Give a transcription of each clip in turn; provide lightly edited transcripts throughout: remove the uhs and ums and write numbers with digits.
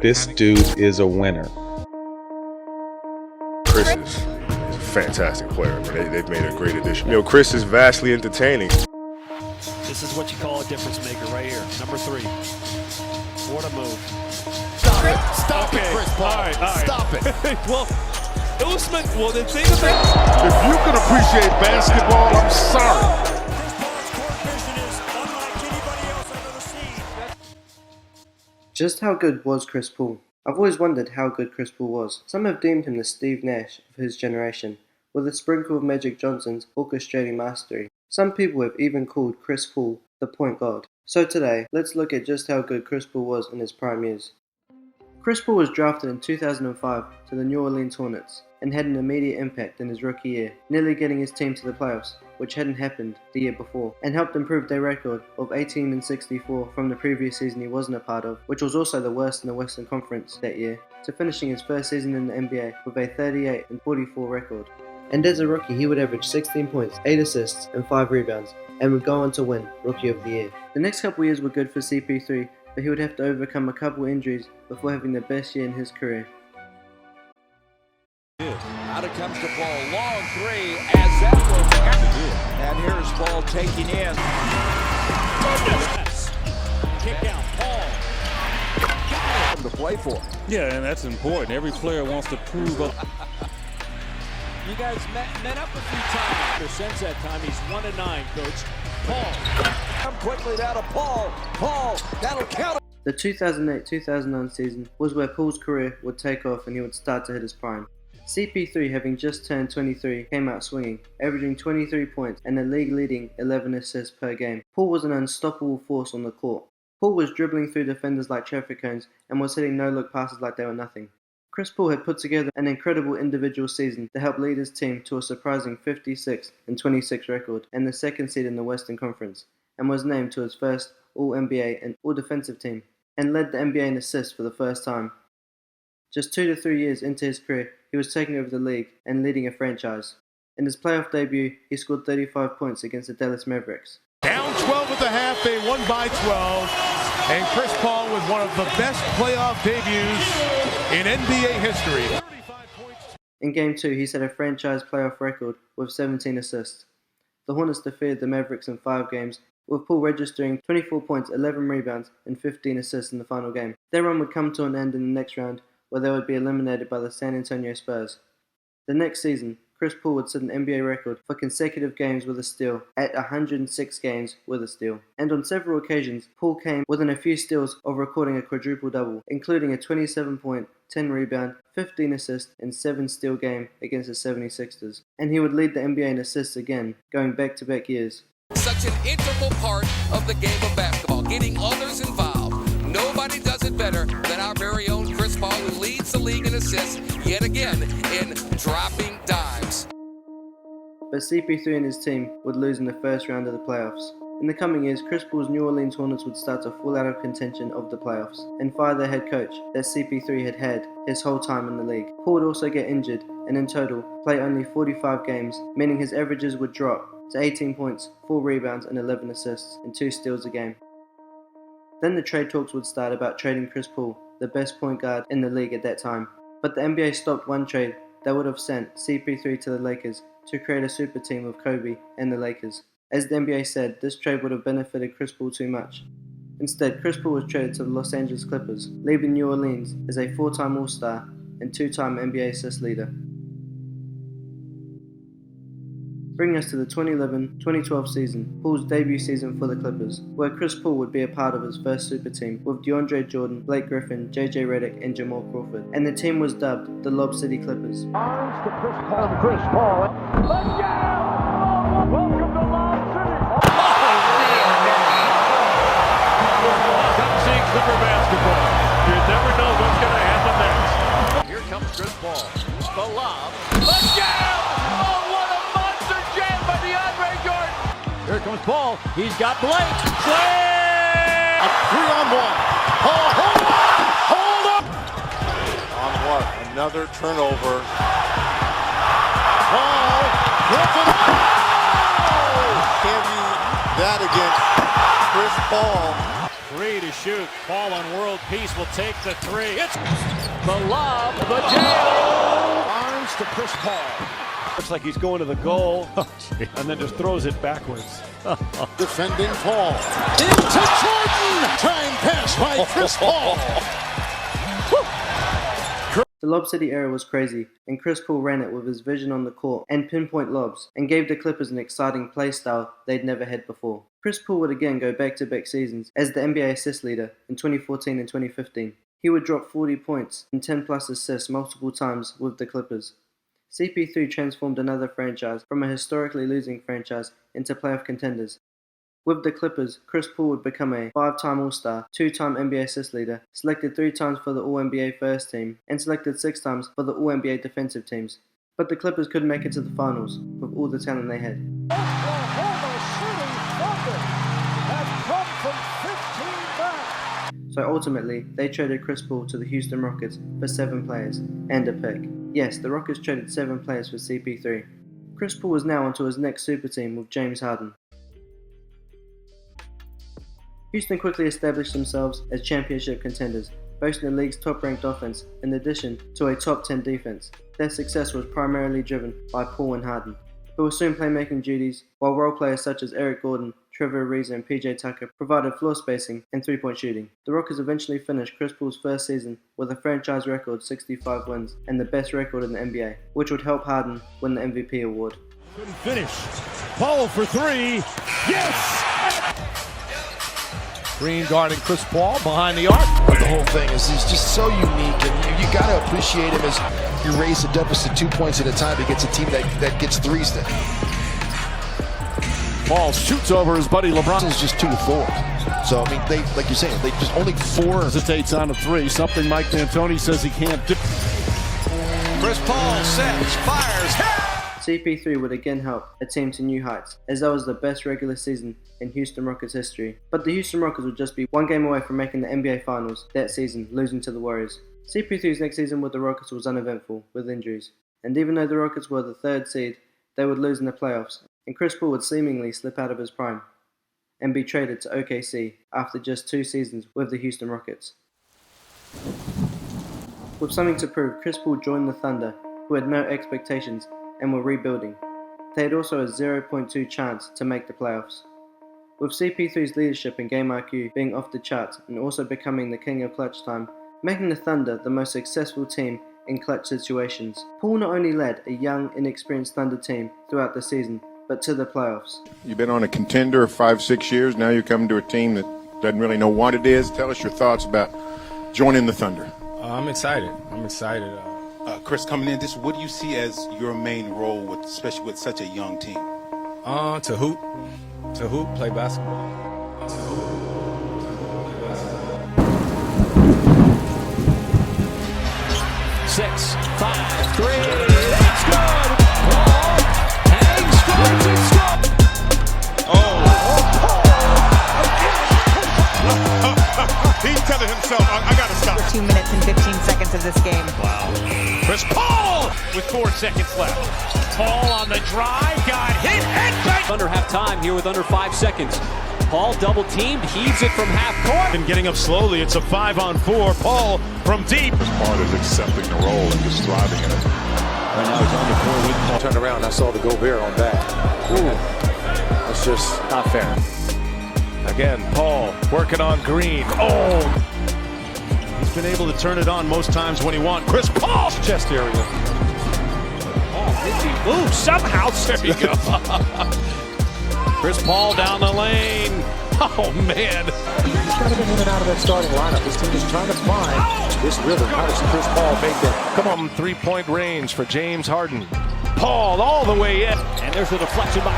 This dude is a winner. Chris is a fantastic player. I mean, they've made a great addition. You know, Chris is vastly entertaining. This is what you call a difference maker right here. Number 3. What a move. Stop it, Chris Paul. All right. Stop it. Well, Usman, the thing about If you can appreciate basketball, I'm sorry. Just how good was Chris Paul? I've always wondered how good Chris Paul was. Some have deemed him the Steve Nash of his generation, with a sprinkle of Magic Johnson's orchestrating mastery. Some people have even called Chris Paul the point guard. So today, let's look at just how good Chris Paul was in his prime years. Chris Paul was drafted in 2005 to the New Orleans Hornets and had an immediate impact in his rookie year, nearly getting his team to the playoffs, which hadn't happened the year before, and helped improve their record of 18-64 from the previous season he wasn't a part of, which was also the worst in the Western Conference that year, to finishing his first season in the NBA with a 38-44 record. And as a rookie, he would average 16 points, 8 assists, and 5 rebounds, and would go on to win Rookie of the Year. The next couple years were good for CP3, but he would have to overcome a couple injuries before having the best year in his career. Out it comes to Paul, long 3, as that was, and here's Paul taking in. kick out, Paul. To play for. Yeah, and that's important. Every player wants to prove up. You guys met up a few times. Since that time, he's 1-9, Coach. Paul. Come quickly down to Paul. Paul, that'll count. The 2008-2009 season was where Paul's career would take off and he would start to hit his prime. CP3, having just turned 23, came out swinging, averaging 23 points and a league-leading 11 assists per game. Paul was an unstoppable force on the court. Paul was dribbling through defenders like traffic cones and was hitting no-look passes like they were nothing. Chris Paul had put together an incredible individual season to help lead his team to a surprising 56-26 record and the second seed in the Western Conference, and was named to his first All-NBA and All-Defensive team, and led the NBA in assists for the first time. Just 2 to 3 years into his career, he was taking over the league and leading a franchise. In his playoff debut, he scored 35 points against the Dallas Mavericks. Down 12 at the half, they won by 12. And Chris Paul with one of the best playoff debuts in NBA history. In Game 2, he set a franchise playoff record with 17 assists. The Hornets defeated the Mavericks in 5 games, with Paul registering 24 points, 11 rebounds, and 15 assists in the final game. Their run would come to an end in the next round, where they would be eliminated by the San Antonio Spurs. The next season, Chris Paul would set an NBA record for consecutive games with a steal at 106 games with a steal. And on several occasions, Paul came within a few steals of recording a quadruple-double, including a 27-point, 10-rebound, 15 assist, and 7-steal game against the 76ers. And he would lead the NBA in assists again, going back-to-back years. Such an integral part of the game of basketball, getting others involved. Nobody does it better than our very own Chris Paul, who leads the league in assists, yet again, in dropping dimes. But CP3 and his team would lose in the first round of the playoffs. In the coming years, Chris Paul's New Orleans Hornets would start to fall out of contention of the playoffs and fire their head coach that CP3 had had his whole time in the league. Paul would also get injured and in total play only 45 games, meaning his averages would drop to 18 points, 4 rebounds and 11 assists and 2 steals a game. Then the trade talks would start about trading Chris Paul, the best point guard in the league at that time. But the NBA stopped one trade that would have sent CP3 to the Lakers to create a super team with Kobe and the Lakers. As the NBA said, this trade would have benefited Chris Paul too much. Instead, Chris Paul was traded to the Los Angeles Clippers, leaving New Orleans as a 4-time All-Star and 2-time NBA assist leader. Bringing us to the 2011-2012 season, Paul's debut season for the Clippers, where Chris Paul would be a part of his first super team with DeAndre Jordan, Blake Griffin, JJ Redick, and Jamal Crawford. And the team was dubbed the Lob City Clippers. Arms to Chris Paul. Let's go! Welcome to Lob City. Come see Clipper basketball. You never know what's going to happen next. Here comes Chris Paul. The lob. Let's go! Here comes Paul. He's got Blake. Slam! A 3-on-1. Paul, hold up! On what? Another turnover. Paul, Griffin. Can't be that against Chris Paul. 3 to shoot. Paul on world peace will take the 3. It's the lob, the jail. Arms to Chris Paul. Looks like he's going to the goal, and then just throws it backwards. Defending Paul. Into Jordan. Time pass by Chris Paul. The Lob City era was crazy, and Chris Paul ran it with his vision on the court and pinpoint lobs, and gave the Clippers an exciting play style they'd never had before. Chris Paul would again go back-to-back seasons as the NBA assist leader in 2014 and 2015. He would drop 40 points and 10-plus assists multiple times with the Clippers. CP3 transformed another franchise from a historically losing franchise into playoff contenders. With the Clippers, Chris Paul would become a 5-time All-Star, 2-time NBA assist leader, selected 3 times for the All-NBA first team, and selected 6 times for the All-NBA defensive teams. But the Clippers couldn't make it to the finals with all the talent they had. Oklahoma City Thunder have come from 15 back. So ultimately, they traded Chris Paul to the Houston Rockets for 7 players and a pick. Yes, the Rockets traded 7 players for CP3. Chris Paul was now onto his next super team with James Harden. Houston quickly established themselves as championship contenders, boasting the league's top-ranked offense in addition to a top 10 defense. Their success was primarily driven by Paul and Harden, who would assume playmaking duties, while role players such as Eric Gordon, Trevor Ariza and PJ Tucker provided floor spacing and three-point shooting. The Rockets eventually finished Chris Paul's first season with a franchise record 65 wins and the best record in the NBA, which would help Harden win the MVP award. Couldn't finish. Paul for 3. Yes! Green guarding Chris Paul behind the arc. But the whole thing is he's just so unique, and you got to appreciate him as you raise the deficit 2 points at a time against a team that gets threes. Paul shoots over his buddy LeBron. It's just 2 to 4. So I mean, they, like you're saying, they just only 4 hesitates on a 3. Something Mike D'Antoni says he can't do. Chris Paul sets, fires. CP3 would again help a team to new heights, as that was the best regular season in Houston Rockets history. But the Houston Rockets would just be one game away from making the NBA Finals that season, losing to the Warriors. CP3's next season with the Rockets was uneventful, with injuries. And even though the Rockets were the 3rd seed, they would lose in the playoffs, and Chris Paul would seemingly slip out of his prime and be traded to OKC after just 2 seasons with the Houston Rockets. With something to prove, Chris Paul joined the Thunder, who had no expectations and were rebuilding. They had also a 0.2 chance to make the playoffs. With CP3's leadership and game IQ being off the charts and also becoming the king of clutch time, making the Thunder the most successful team in clutch situations. Paul not only led a young, inexperienced Thunder team throughout the season, but to the playoffs. You've been on a contender 5-6 years, now you're coming to a team that doesn't really know what it is. Tell us your thoughts about joining the Thunder. I'm excited. Chris, coming in, what do you see as your main role, especially with such a young team? To hoop, play basketball. 6, 5, 3, that's good! Paul hangs, scores, and scores! He's telling himself, I got to stop. 2 minutes and 15 seconds of this game. Wow. Chris Paul with 4 seconds left. Paul on the drive, got hit and bang! Under half time here with under 5 seconds. Paul double teamed, heaves it from half court. And getting up slowly, it's a 5-on-4. Paul from deep. This part is accepting the role and just thriving in it. Right now he's on the floor with Paul. Turned around, I saw the Gobert on that. Ooh. That's just Not fair. Again, Paul working on Green. Oh! He's been able to turn it on most times when he wants. Chris Paul! Chest area. Ooh, somehow, there you go. Chris Paul down the lane. Oh, man. He's got to get in and out of that starting lineup. This team is trying to find this rhythm. How does Chris Paul make that? Come on, 3-point range for James Harden. Paul all the way in. And there's a deflection by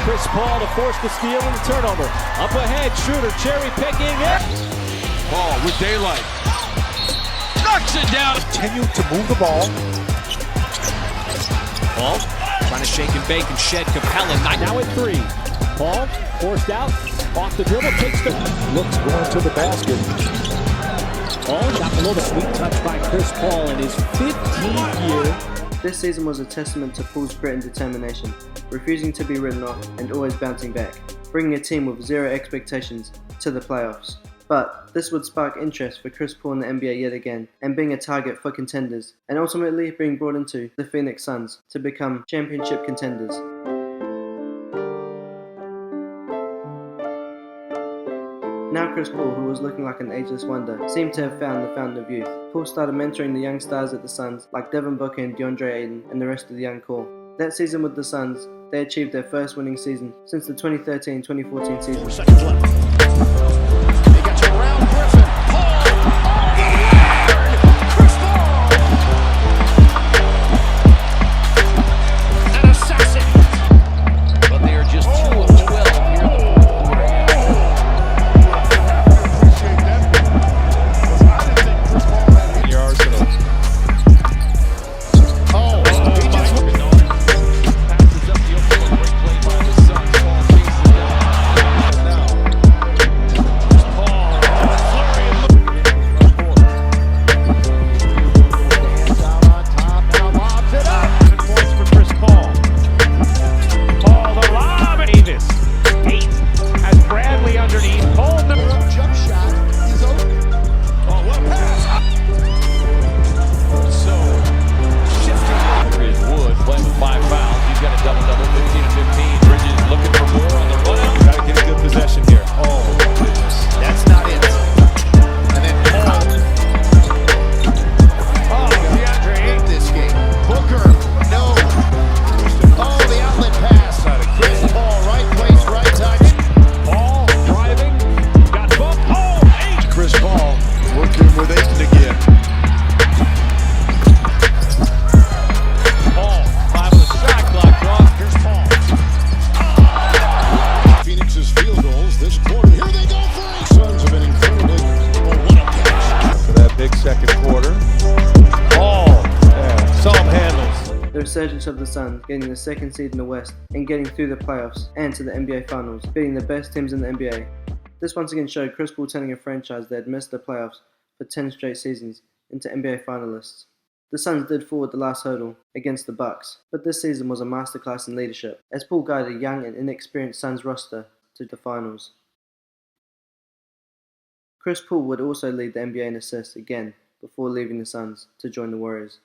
Chris Paul to force the steal and the turnover. Up ahead, shooter cherry picking it. Paul with daylight. Knocks it down. Continue to move the ball. Paul trying to shake and bake and shed Capella. Now at 3. Paul forced out. Off the dribble. Takes the. Looks going to the basket. Paul got below the sweet touch by Chris Paul in his 15th year. This season was a testament to Paul's grit and determination, refusing to be written off and always bouncing back. bringing a team with zero expectations to the playoffs. But this would spark interest for Chris Paul in the NBA yet again, and being a target for contenders, and ultimately being brought into the Phoenix Suns to become championship contenders. Now Chris Paul, who was looking like an ageless wonder, seemed to have found the fountain of youth. Paul started mentoring the young stars at the Suns like Devin Booker and DeAndre Ayton and the rest of the young core. That season with the Suns, they achieved their first winning season since the 2013-2014 season. 4 seconds left. They got you around Griffin. Paul! Chris Paul! An assassin! But they are just 2 of 12 here in the fourth quarter. Yards to the The resurgence of the Suns, getting the second seed in the West and getting through the playoffs and to the NBA Finals, beating the best teams in the NBA. This once again showed Chris Paul turning a franchise that had missed the playoffs for 10 straight seasons into NBA finalists. The Suns did forward the last hurdle against the Bucks, but this season was a masterclass in leadership as Paul guided a young and inexperienced Suns roster to the finals. Chris Paul would also lead the NBA in assists again before leaving the Suns to join the Warriors.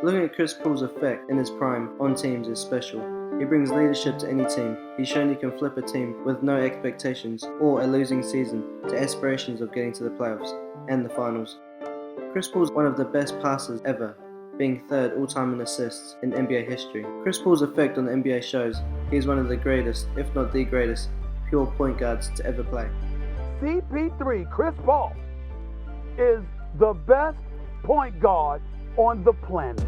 Looking at Chris Paul's effect in his prime on teams is special. He brings leadership to any team. He's shown he can flip a team with no expectations or a losing season to aspirations of getting to the playoffs and the finals. Chris Paul is one of the best passers ever, being third all-time in assists in NBA history. Chris Paul's effect on the NBA shows he is one of the greatest, if not the greatest, pure point guards to ever play. CP3, Chris Paul, is the best point guard on the planet.